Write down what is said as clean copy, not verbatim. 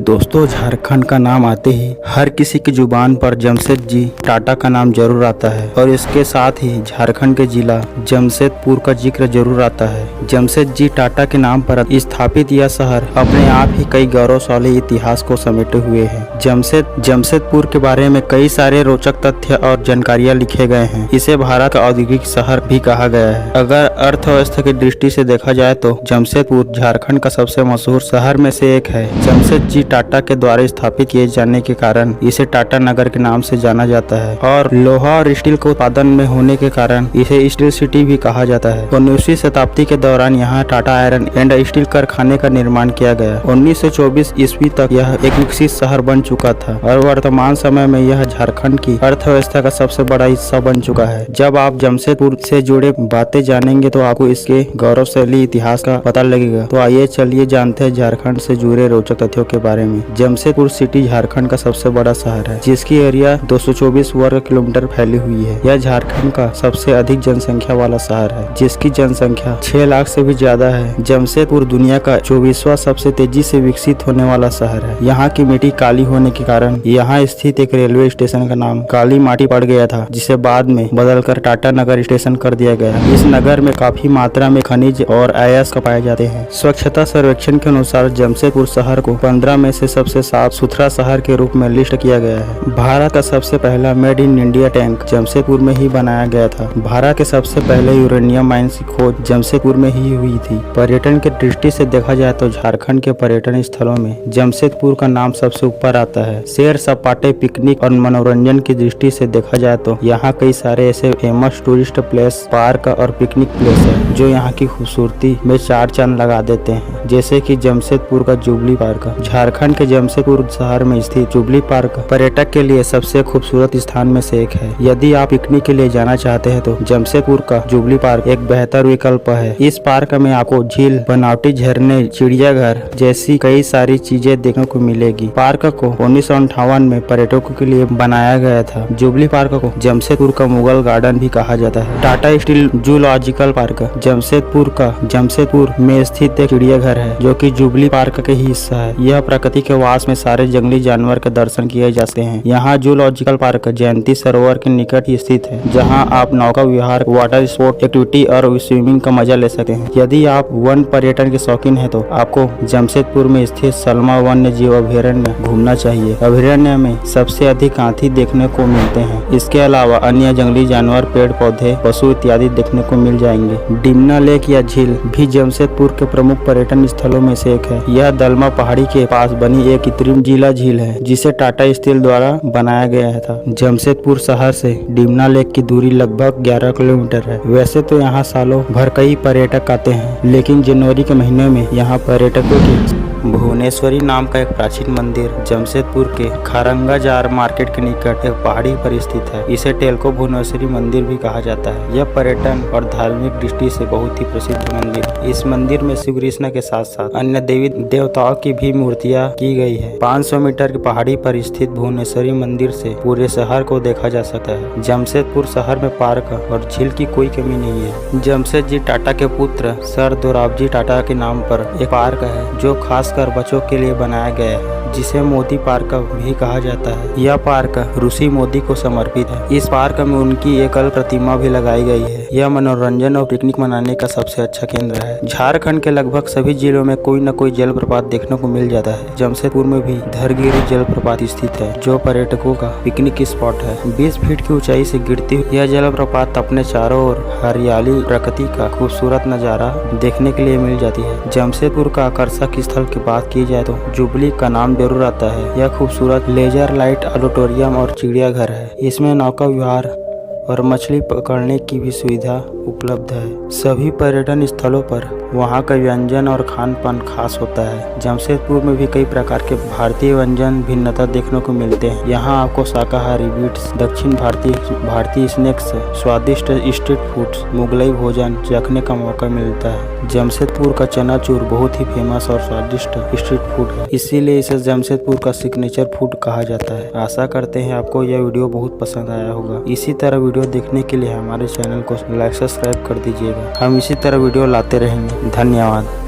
दोस्तों, झारखंड का नाम आते ही हर किसी की जुबान पर जमशेदजी टाटा का नाम जरूर आता है और इसके साथ ही झारखंड के जिला जमशेदपुर का जिक्र जरूर आता है। जमशेदजी टाटा के नाम पर स्थापित यह शहर अपने आप ही कई गौरवशाली इतिहास को समेटे हुए है। जमशेदपुर के बारे में कई सारे रोचक तथ्य और जानकारियाँ लिखे गए हैं। इसे भारत का औद्योगिक शहर भी कहा गया है। अगर अर्थव्यवस्था की दृष्टि से देखा जाए तो जमशेदपुर झारखंड का सबसे मशहूर शहर में से एक है। जमशेदजी टाटा के द्वारा स्थापित किए जाने के कारण इसे टाटा नगर के नाम से जाना जाता है और लोहा और स्टील के उत्पादन में होने के कारण इसे स्टील सिटी भी कहा जाता है। 19वीं शताब्दी के दौरान यहाँ टाटा आयरन एंड स्टील कारखाने का निर्माण किया गया। 1924 ईस्वी तक यह एक विकसित शहर बन चुका था और वर्तमान समय में यह झारखंड की अर्थव्यवस्था का सबसे बड़ा हिस्सा बन चुका है। जब आप जमशेदपुर से जुड़े बातें जानेंगे तो आपको इसके गौरवशाली इतिहास का पता लगेगा। तो आइए चलिए जानते हैं झारखंड से जुड़े रोचक तथ्यों के बारे में। जमशेदपुर सिटी झारखंड का सबसे बड़ा शहर है, जिसकी एरिया 224 वर्ग किलोमीटर फैली हुई है। यह झारखंड का सबसे अधिक जनसंख्या वाला शहर है, जिसकी जनसंख्या 6 लाख से भी ज्यादा है। जमशेदपुर दुनिया का 24वां सबसे तेजी से विकसित होने वाला शहर है। यहाँ की मिट्टी काली होने के कारण यहाँ स्थित एक रेलवे स्टेशन का नाम काली माटी पड़ गया था, जिसे बाद में बदलकर टाटा नगर स्टेशन कर दिया गया। इस नगर में काफी मात्रा में खनिज और अयस्क पाए जाते हैं। स्वच्छता सर्वेक्षण के अनुसार जमशेदपुर शहर को 15 में से सबसे साफ सुथरा शहर के रूप में लिस्ट किया गया है। भारत का सबसे पहला made in India tank Jamshedpur में ही बनाया गया था। भारत के सबसे पहले यूरेनियम माइंस की खोज जमशेदपुर में ही हुई थी। पर्यटन की दृष्टि से देखा जाए तो झारखंड के पर्यटन स्थलों में जमशेदपुर का नाम सबसे ऊपर आता है। सैर सपाटे, पिकनिक और मनोरंजन की दृष्टि से देखा जाए तो यहाँ कई सारे ऐसे फेमस टूरिस्ट प्लेस, पार्क और पिकनिक प्लेस है जो यहाँ की खूबसूरती में चार चांद लगा देते हैं, जैसे कि जमशेदपुर का जुबली पार्क। झारखंड के जमशेदपुर शहर में स्थित जुबली पार्क पर्यटक के लिए सबसे खूबसूरत स्थान में से एक है। यदि आप पिकनिक के लिए जाना चाहते हैं तो जमशेदपुर का जुबली पार्क एक बेहतर विकल्प है। इस पार्क में आपको झील, बनावटी झरने, चिड़ियाघर जैसी कई सारी चीजें देखने को मिलेगी। पार्क को 1958 में पर्यटकों के लिए बनाया गया था। जुबली पार्क को जमशेदपुर का मुगल गार्डन भी कहा जाता है। Tata steel zoological park Jamshedpur में स्थित एक चिड़ियाघर है जो कि जुबली पार्क का ही हिस्सा है। यह प्रकृति के वास में सारे जंगली जानवर के दर्शन किए जाते हैं। यहाँ जूलॉजिकल पार्क जयंती सरोवर के निकट ही स्थित है, जहाँ आप नौका विहार, वाटर स्पोर्ट एक्टिविटी और स्विमिंग का मजा ले सकते हैं। यदि आप वन पर्यटन के शौकीन हैं तो आपको जमशेदपुर में स्थित सलमा वन्य जीव अभयारण्य घूमना चाहिए। अभयारण्य में सबसे अधिक हाथी देखने को मिलते हैं। इसके अलावा अन्य जंगली जानवर, पेड़ पौधे, पशु इत्यादि देखने को मिल जाएंगे। डिमना लेक या झील भी जमशेदपुर के प्रमुख पर्यटन स्थलों में से एक है। यह दलमा पहाड़ी के पास बनी एक कृत्रिम जिला झील है, जिसे टाटा स्टील द्वारा बनाया गया था। जमशेदपुर शहर से डिमना लेक की दूरी लगभग 11 किलोमीटर है। वैसे तो यहाँ सालों भर कई पर्यटक आते हैं, लेकिन जनवरी के महीने में यहाँ पर्यटकों की भुवनेश्वरी नाम का एक प्राचीन मंदिर जमशेदपुर के खारंगाजार मार्केट के निकट एक पहाड़ी पर स्थित है। इसे टेल्को भुवनेश्वरी मंदिर भी कहा जाता है। यह पर्यटन और धार्मिक दृष्टि से बहुत ही प्रसिद्ध मंदिर है। इस मंदिर में श्री कृष्ण के साथ साथ अन्य देवी देवताओं की भी मूर्तियां की गई है। 500 मीटर की पहाड़ी पर स्थित भुवनेश्वरी मंदिर से पूरे शहर को देखा जा सकता है। जमशेदपुर शहर में पार्क और झील की कोई कमी नहीं है। जमशेदजी टाटा के पुत्र सर दोराबजी टाटा के नाम पर एक पार्क है जो खास बच्चों के लिए बनाया गया है, जिसे मोदी पार्क भी कहा जाता है। यह पार्क ऋषि मोदी को समर्पित है। इस पार्क में उनकी एकल प्रतिमा भी लगाई गई है। यह मनोरंजन और पिकनिक मनाने का सबसे अच्छा केंद्र है। झारखंड के लगभग सभी जिलों में कोई न कोई जलप्रपात देखने को मिल जाता है। जमशेदपुर में भी धरगिरी जलप्रपात स्थित है, जो पर्यटकों का पिकनिक स्पॉट है। 20 फीट की ऊंचाई से गिरती हुई यह जलप्रपात अपने चारों ओर हरियाली, प्रकृति का खूबसूरत नजारा देखने के लिए मिल जाती है। जमशेदपुर का आकर्षक स्थल की बात की जाए तो जुबली का नाम जरूर आता है। यह खूबसूरत लेजर लाइट ऑडिटोरियम और चिड़ियाघर है। इसमें नौका विहार और मछली पकड़ने की भी सुविधा उपलब्ध है। सभी पर्यटन स्थलों पर वहाँ का व्यंजन और खान पान खास होता है। जमशेदपुर में भी कई प्रकार के भारतीय व्यंजन भिन्नता देखने को मिलते हैं। यहाँ आपको शाकाहारी बीट्स, दक्षिण भारतीय स्नैक्स, स्वादिष्ट स्ट्रीट फूड्स, मुगलई भोजन चखने का मौका मिलता है। जमशेदपुर का चनाचूर बहुत ही फेमस और स्वादिष्ट स्ट्रीट फूड है, इसीलिए इसे जमशेदपुर का सिग्नेचर फूड कहा जाता है। आशा करते हैं आपको यह वीडियो बहुत पसंद आया होगा। इसी तरह वीडियो देखने के लिए हमारे चैनल को लाइक सब्सक्राइब कर दीजिएगा। हम इसी तरह वीडियो लाते रहेंगे। धन्यवाद।